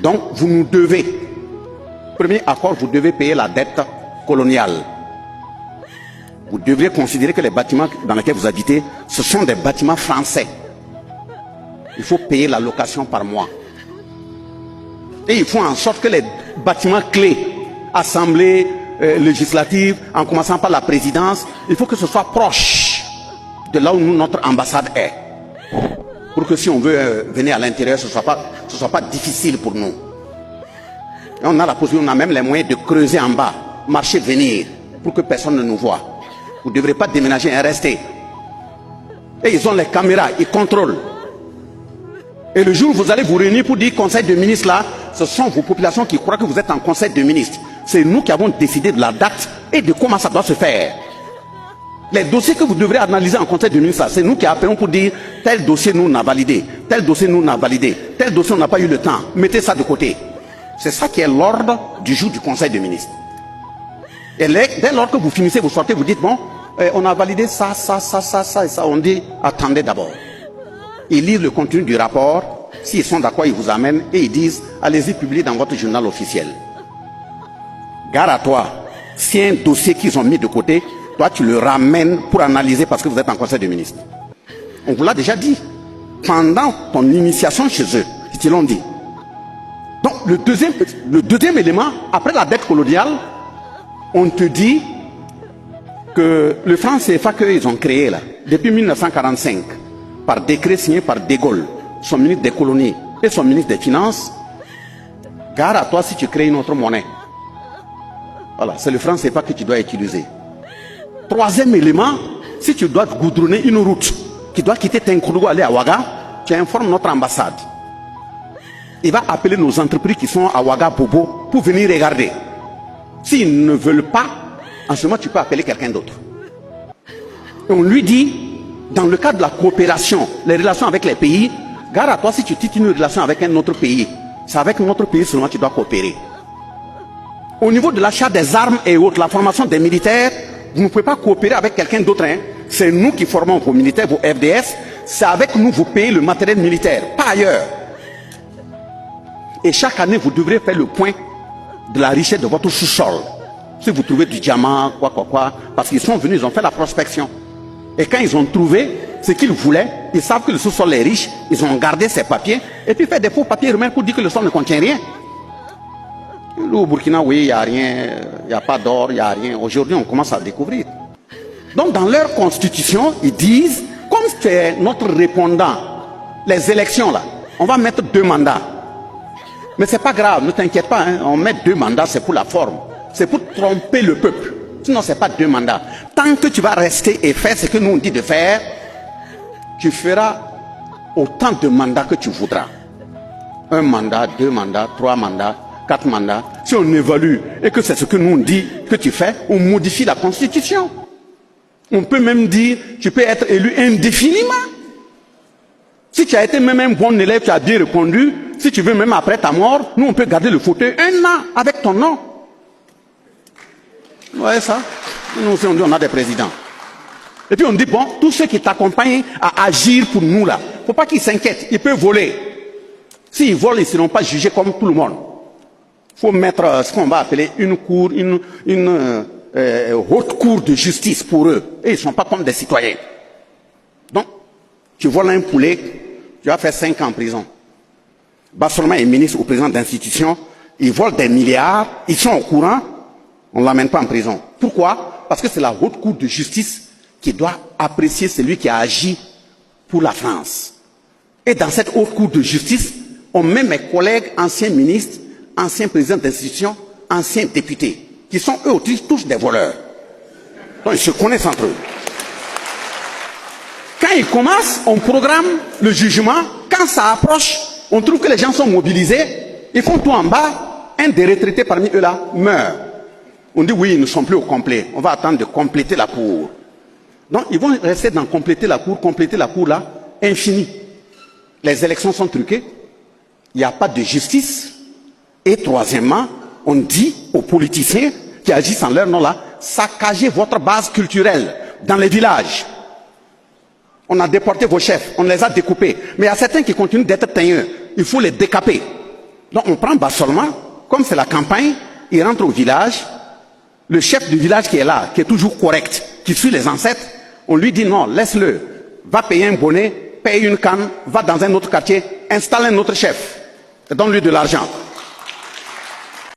Donc, vous nous devez. Premier accord, vous devez payer la dette coloniale. Vous devriez considérer que les bâtiments dans lesquels vous habitez, ce sont des bâtiments français. Il faut payer la location par mois. Et il faut en sorte que les bâtiments clés, assemblée législative, en commençant par la présidence, il faut que ce soit proche de là où notre ambassade est. Pour que si on veut venir à l'intérieur, ce ne soit pas difficile pour nous. Et on a la possibilité, on a même les moyens de creuser en bas, marcher, venir, pour que personne ne nous voit. Vous ne devrez pas déménager et rester. Et ils ont les caméras, ils contrôlent. Et le jour où vous allez vous réunir pour dire conseil de ministres là, ce sont vos populations qui croient que vous êtes en conseil de ministres. C'est nous qui avons décidé de la date et de comment ça doit se faire. Les dossiers que vous devrez analyser en conseil de ministres, c'est nous qui appelons pour dire tel dossier nous n'a validé, tel dossier nous n'a validé, tel dossier on n'a pas eu le temps, mettez ça de côté. C'est ça qui est l'ordre du jour du conseil de ministres. Et dès lors que vous finissez, vous sortez, vous dites bon, on a validé ça et ça. On dit attendez d'abord. Ils lisent le contenu du rapport, s'ils sont d'accord, ils vous amènent et ils disent allez-y publier dans votre journal officiel. Gare à toi, si un dossier qu'ils ont mis de côté, toi tu le ramènes pour analyser parce que vous êtes en conseil de ministres. On vous l'a déjà dit. Pendant ton initiation chez eux, ils te l'ont dit. Donc le deuxième élément, après la dette coloniale, on te dit que le franc CFA qu'ils ont créé là, depuis 1945, par décret signé par De Gaulle, son ministre des colonies et son ministre des Finances, gare à toi si tu crées une autre monnaie. Voilà, c'est le franc CFA que tu dois utiliser. Troisième élément, si tu dois goudronner une route qui doit quitter Tinkourou aller à Ouaga, tu informes notre ambassade. Il va appeler nos entreprises qui sont à Ouaga Bobo pour venir regarder. S'ils ne veulent pas, en ce moment tu peux appeler quelqu'un d'autre. Et on lui dit, dans le cadre de la coopération, les relations avec les pays, gare à toi si tu titres une relation avec un autre pays. C'est avec notre pays seulement que tu dois coopérer. Au niveau de l'achat des armes et autres, la formation des militaires, vous ne pouvez pas coopérer avec quelqu'un d'autre. Hein. C'est nous qui formons vos militaires, vos FDS. C'est avec nous vous payez le matériel militaire, pas ailleurs. Et chaque année, vous devrez faire le point de la richesse de votre sous-sol. Si vous trouvez du diamant, quoi, parce qu'ils sont venus, ils ont fait la prospection. Et quand ils ont trouvé ce qu'ils voulaient, ils savent que le sous-sol est riche, ils ont gardé ces papiers, et puis fait des faux papiers remettre pour dire que le sol ne contient rien. Au Burkina, oui, il n'y a rien, il n'y a pas d'or, il n'y a rien. Aujourd'hui, on commence à découvrir. Donc, dans leur constitution, ils disent, comme c'est notre répondant, les élections là, on va mettre 2 mandats. Mais c'est pas grave, ne t'inquiète pas, hein, on met 2 mandats, c'est pour la forme. C'est pour tromper le peuple. Sinon, c'est pas 2 mandats. Tant que tu vas rester et faire ce que nous on dit de faire, tu feras autant de mandats que tu voudras. 1 mandat, 2 mandats, 3 mandats, 4 mandats. Si on évalue et que c'est ce que nous on dit que tu fais, on modifie la constitution. On peut même dire, tu peux être élu indéfiniment. Si tu as été même un bon élève, tu as bien répondu, si tu veux même après ta mort, nous on peut garder le fauteuil 1 an avec ton nom. Vous voyez ça? Nous aussi on dit on a des présidents. Et puis on dit bon, tous ceux qui t'accompagnent à agir pour nous là, il ne faut pas qu'ils s'inquiètent, ils peuvent voler. S'ils volent, ils ne seront pas jugés comme tout le monde. Il faut mettre ce qu'on va appeler une cour, une haute cour de justice pour eux. Et ils ne sont pas comme des citoyens. Donc, tu voles un poulet, tu vas faire 5 ans en prison. Bassolma est ministre ou président d'institution, ils volent des milliards, ils sont au courant, on ne l'amène pas en prison. Pourquoi? Parce que c'est la haute cour de justice qui doit apprécier celui qui a agi pour la France. Et dans cette haute cour de justice, on met mes collègues anciens ministres, anciens présidents d'institutions, anciens députés, qui sont eux aussi tous des voleurs. Donc ils se connaissent entre eux. Quand ils commencent, on programme le jugement. Quand ça approche, on trouve que les gens sont mobilisés. Ils font tout en bas. Un des retraités parmi eux là meurt. On dit oui, ils ne sont plus au complet. On va attendre de compléter la cour. Donc ils vont rester dans compléter la cour là, infini. Les élections sont truquées. Il n'y a pas de justice. Et troisièmement, on dit aux politiciens qui agissent en leur nom là, saccagez votre base culturelle dans les villages. On a déporté vos chefs, on les a découpés. Mais il y a certains qui continuent d'être teigneux. Il faut les décaper. Donc on prend Bassolma, comme c'est la campagne, il rentre au village, le chef du village qui est là, qui est toujours correct, qui suit les ancêtres, on lui dit non, laisse-le, va payer un bonnet, paye une canne, va dans un autre quartier, installe un autre chef, et donne-lui de l'argent.